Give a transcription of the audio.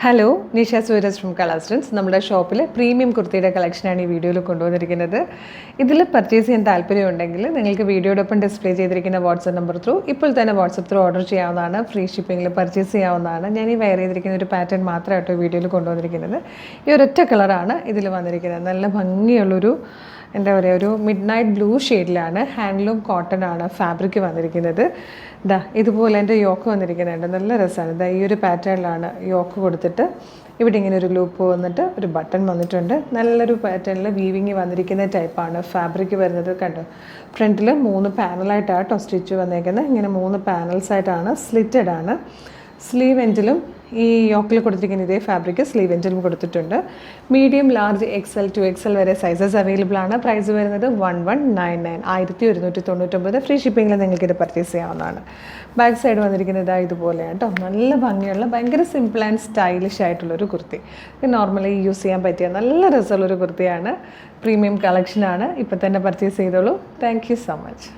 Hello, Nisha Sooraj from കളർസ്റ്റൻസ്. നമ്മുടെ ഷോപ്പിൽ പ്രീമിയം കുർത്തിയുടെ കളക്ഷനാണ് ഈ വീഡിയോയിൽ കൊണ്ടുവന്നിരിക്കുന്നത്. ഇതിൽ പർച്ചേസ് ചെയ്യാൻ താല്പര്യമുണ്ടെങ്കിൽ നിങ്ങൾക്ക് വീഡിയോടൊപ്പം ഡിസ്പ്ലേ ചെയ്തിരിക്കുന്ന വാട്സപ്പ് നമ്പർ ത്രൂ ഇപ്പോൾ തന്നെ വാട്സപ്പ് ത്രൂ ഓർഡർ ചെയ്യാവുന്നതാണ്. ഫ്രീ ഷിപ്പിങ്ങിൽ പർച്ചേസ് ചെയ്യാവുന്നതാണ്. ഞാൻ ഈ വെയർ ചെയ്തിരിക്കുന്ന ഒരു പാറ്റേൺ മാത്രമായിട്ട് വീഡിയോയിൽ കൊണ്ടുവന്നിരിക്കുന്നത്. ഈ ഒരൊറ്റ കളറാണ് ഇതിൽ വന്നിരിക്കുന്നത്. നല്ല ഭംഗിയുള്ളൊരു എന്താ പറയുക, ഒരു മിഡ് നൈറ്റ് ബ്ലൂ ഷെയ്ഡിലാണ്. ഹാൻഡ്ലൂം കോട്ടൺ ആണ് ഫാബ്രിക് വന്നിരിക്കുന്നത്. ഇതുപോലെ എൻ്റെ യോക്ക് വന്നിരിക്കുന്നുണ്ട്. നല്ല രസമാണ്. ഈ ഒരു പാറ്റേണിലാണ് യോക്ക് കൊടുത്തിട്ട് ഇവിടെ ഇങ്ങനെ ഒരു ലൂപ്പ് വന്നിട്ട് ഒരു ബട്ടൺ വന്നിട്ടുണ്ട്. നല്ലൊരു പാറ്റേണിൽ വീവിങ് വന്നിരിക്കുന്ന ടൈപ്പാണ് ഫാബ്രിക് വരുന്നത്. കണ്ടോ, ഫ്രണ്ടിൽ 3 പാനലായിട്ടാണ് കേട്ടോ സ്റ്റിച്ച് വന്നേക്കുന്നത്. ഇങ്ങനെ 3 പാനൽസായിട്ടാണ്, സ്ലിറ്റഡ് ആണ്. സ്ലീവ് എൻഡിലും ഈ യോക്കിൽ കൊടുത്തിരിക്കുന്ന ഇതേ ഫാബ്രിക് സ്ലീവ് എൻഡിലും കൊടുത്തിട്ടുണ്ട്. Medium, large, XL to XL വരെ സൈസസ് അവൈലബിൾ ആണ്. പ്രൈസ് വരുന്നത് 1199, 1199. ഫ്രീ ഷിപ്പിങ്ങിൽ നിങ്ങൾക്ക് ഇത് പർച്ചേസ് ചെയ്യാവുന്നതാണ്. ബാക്ക് സൈഡ് വന്നിരിക്കുന്നത് ഇതുപോലെയാണ് കേട്ടോ. നല്ല ഭംഗിയുള്ള, ഭയങ്കര സിമ്പിൾ ആൻഡ് സ്റ്റൈലിഷ് ആയിട്ടുള്ളൊരു കുർത്തി. ഇത് നോർമലി യൂസ് ചെയ്യാൻ പറ്റിയ നല്ല രസമുള്ളൊരു കുർത്തിയാണ്. പ്രീമിയം കളക്ഷനാണ്. ഇപ്പം തന്നെ പർച്ചേസ് ചെയ്തോളൂ. Thank you so much.